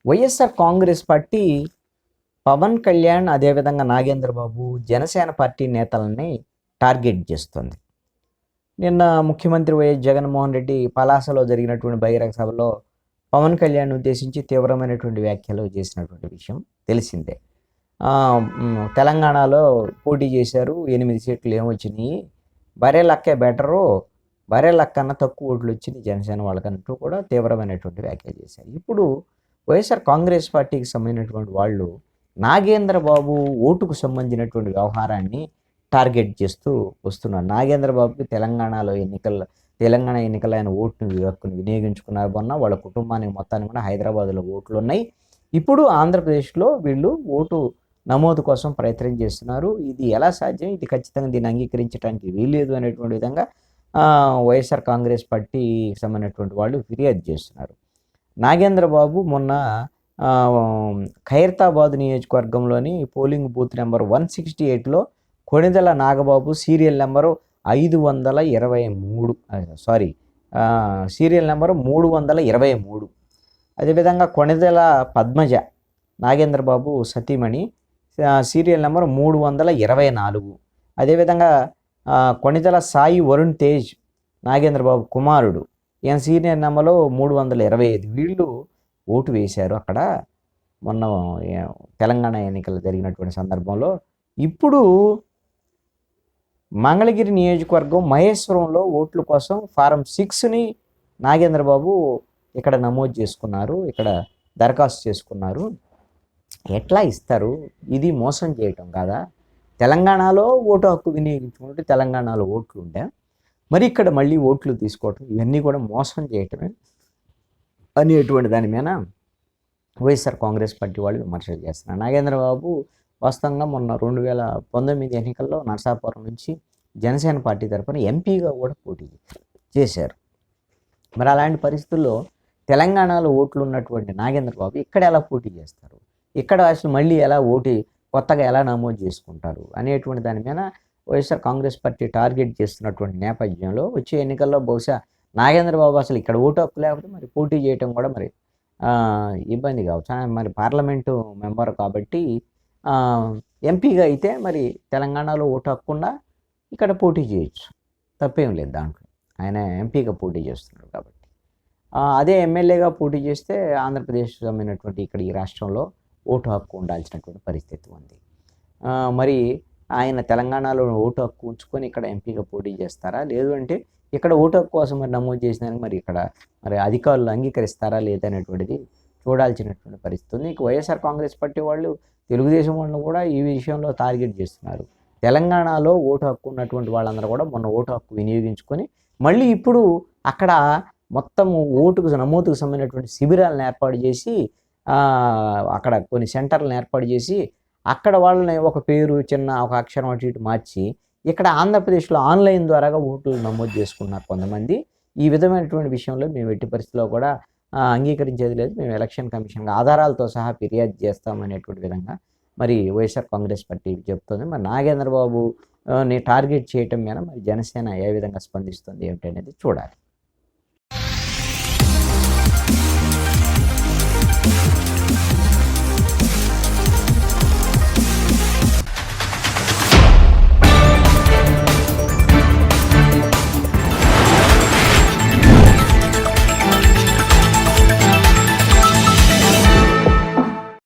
YSR Congress party Pawan Kalyan అదేవిధంగా నాగేంద్ర బాబు Janasena party నేతలని target చేస్తుంది. నిన్న ముఖ్యమంత్రి వైఎస్ జగన్మోహన్ రెడ్డి పలాసలో జరిగినటువంటి బహిరంగ సభలో పవన్ కళ్యాణ్ ఉద్దేశించి తీవ్రమైనటువంటి వ్యాఖ్యలు చేసినటువంటి విషయం తెలిసిందే. తెలంగాణలో పోటీ చేశారు, 8 సీట్లు ఏమొచ్చినాయి, బరేలక్కే బెటరు, బరేలక్కన్నా తక్కువ ఓట్లు వచ్చినాయి జనసేన వాళ్ళకంటూ కూడా తీవ్రమైనటువంటి వ్యాఖ్యలు చేశారు. ఇప్పుడు వైఎస్ఆర్ కాంగ్రెస్ పార్టీకి సంబంధించినటువంటి వాళ్ళు నాగేంద్ర బాబు ఓటుకు సంబంధించినటువంటి వ్యవహారాన్ని టార్గెట్ చేస్తూ వస్తున్నారు. నాగేంద్ర బాబుకి తెలంగాణ ఎన్నికల్లో ఆయన ఓటును హక్కును వినియోగించుకున్నారు. మొన్న వాళ్ళ కుటుంబానికి మొత్తానికి కూడా హైదరాబాద్లో ఓట్లు ఉన్నాయి. ఇప్పుడు ఆంధ్రప్రదేశ్లో వీళ్ళు ఓటు నమోదు కోసం ప్రయత్నం చేస్తున్నారు. ఇది ఎలా సాధ్యం, ఇది ఖచ్చితంగా దీన్ని అంగీకరించడానికి వీల్లేదు అనేటువంటి విధంగా వైఎస్ఆర్ కాంగ్రెస్ పార్టీకి సంబంధించినటువంటి వాళ్ళు ఫిర్యాదు చేస్తున్నారు. నాగేంద్ర బాబు మొన్న ఖైరతాబాద్ నియోజకవర్గంలోని పోలింగ్ బూత్ నెంబర్ 168లో కొణిదెల నాగబాబు సీరియల్ నెంబరు 323, అదేవిధంగా కొణిదెల పద్మజ నాగేంద్ర బాబు సతీమణి సీరియల్ నెంబర్ 324, అదేవిధంగా కొణిదెల సాయి వరుణ్ తేజ్ నాగేంద్ర బాబు కుమారుడు ఈయన సీరియల్ నెంబర్లో 325 వీళ్ళు ఓటు వేశారు అక్కడ మొన్న తెలంగాణ ఎన్నికలు జరిగినటువంటి సందర్భంలో. ఇప్పుడు మంగళగిరి నియోజకవర్గం మహేశ్వరంలో ఓట్ల కోసం ఫారం 6ని నాగేంద్ర బాబు ఇక్కడ నమోదు చేసుకున్నారు, ఇక్కడ దరఖాస్తు చేసుకున్నారు. ఎట్లా ఇస్తారు? ఇది మోసం చేయటం కాదా? తెలంగాణలో ఓటు హక్కు వినియోగించుకుంటే తెలంగాణలో ఓట్లు ఉంటే మరి ఇక్కడ మళ్ళీ ఓట్లు తీసుకోవటం, ఇవన్నీ కూడా మోసం చేయటమే అనేటువంటి దాని మీద వైఎస్ఆర్ కాంగ్రెస్ పార్టీ వాళ్ళు విమర్శలు చేస్తున్నారు. నాగేంద్ర బాబు వాస్తవంగా మొన్న 2019 ఎన్నికల్లో నరసాపురం నుంచి జనసేన పార్టీ తరఫున ఎంపీగా కూడా పోటీ చేశారు. మరి అలాంటి పరిస్థితుల్లో తెలంగాణలో ఓట్లు ఉన్నటువంటి నాగేంద్ర బాబు ఇక్కడ ఎలా పోటీ చేస్తారు, ఇక్కడ అసలు మళ్ళీ ఎలా కొత్తగా ఎలా నమోదు చేసుకుంటారు అనేటువంటి దాని మీద వైఎస్ఆర్ కాంగ్రెస్ పార్టీ టార్గెట్ చేస్తున్నటువంటి నేపథ్యంలో వచ్చే ఎన్నికల్లో బహుశా నాగేంద్ర బాబు అసలు ఇక్కడ ఓటు హక్కు లేకపోతే మరి పోటీ చేయటం కూడా మరి ఇబ్బంది కావచ్చు. మరి పార్లమెంటు మెంబర్ కాబట్టి ఎంపీగా అయితే మరి తెలంగాణలో ఓటు హక్కుండా ఇక్కడ పోటీ చేయొచ్చు, తప్పేం లేదు దాంట్లో. ఆయన ఎంపీగా పోటీ చేస్తున్నాడు కాబట్టి. అదే ఎమ్మెల్యేగా పోటీ చేస్తే ఆంధ్రప్రదేశ్ సంబంధించినటువంటి ఇక్కడ ఈ రాష్ట్రంలో ఓటు హక్కు ఉండాల్సినటువంటి పరిస్థితి ఉంది. మరి ఆయన తెలంగాణలో ఓటు హక్కు ఉంచుకొని ఇక్కడ ఎంపీగా పోటీ చేస్తారా, లేదు అంటే ఇక్కడ ఓటు హక్కు కోసం మరి నమోదు చేసినానికి మరి అధికారులు అంగీకరిస్తారా లేదనేటువంటిది చూడాల్సినటువంటి పరిస్థితి ఉంది. ఇక వైఎస్ఆర్ కాంగ్రెస్ పార్టీ వాళ్ళు తెలుగుదేశం వాళ్ళు కూడా ఈ విషయంలో టార్గెట్ చేస్తున్నారు. తెలంగాణలో ఓటు హక్కు ఉన్నటువంటి వాళ్ళందరూ కూడా మొన్న ఓటు హక్కు వినియోగించుకొని మళ్ళీ ఇప్పుడు అక్కడ మొత్తం ఓటుకు నమోదుకు సంబంధించినటువంటి శిబిరాలను ఏర్పాటు చేసి అక్కడ కొన్ని సెంటర్లను ఏర్పాటు చేసి అక్కడ వాళ్ళని ఒక పేరు చిన్న ఒక అక్షరం అటు ఇటు మార్చి ఇక్కడ ఆంధ్రప్రదేశ్లో ఆన్లైన్ ద్వారాగా ఓట్లు నమోదు చేసుకున్నారు కొంతమంది. ఈ విధమైనటువంటి విషయంలో మేము ఎట్టి పరిస్థితిలో కూడా అంగీకరించేది లేదు, మేము ఎలక్షన్ కమిషన్గా ఆధారాలతో సహా ఫిర్యాదు చేస్తామనేటువంటి విధంగా మరి వైఎస్ఆర్ కాంగ్రెస్ పార్టీ చెప్తుంది. మరి నాగేంద్ర బాబుని టార్గెట్ చేయటం మీద మరి జనసేన ఏ విధంగా స్పందిస్తుంది ఏమిటనేది చూడాలి.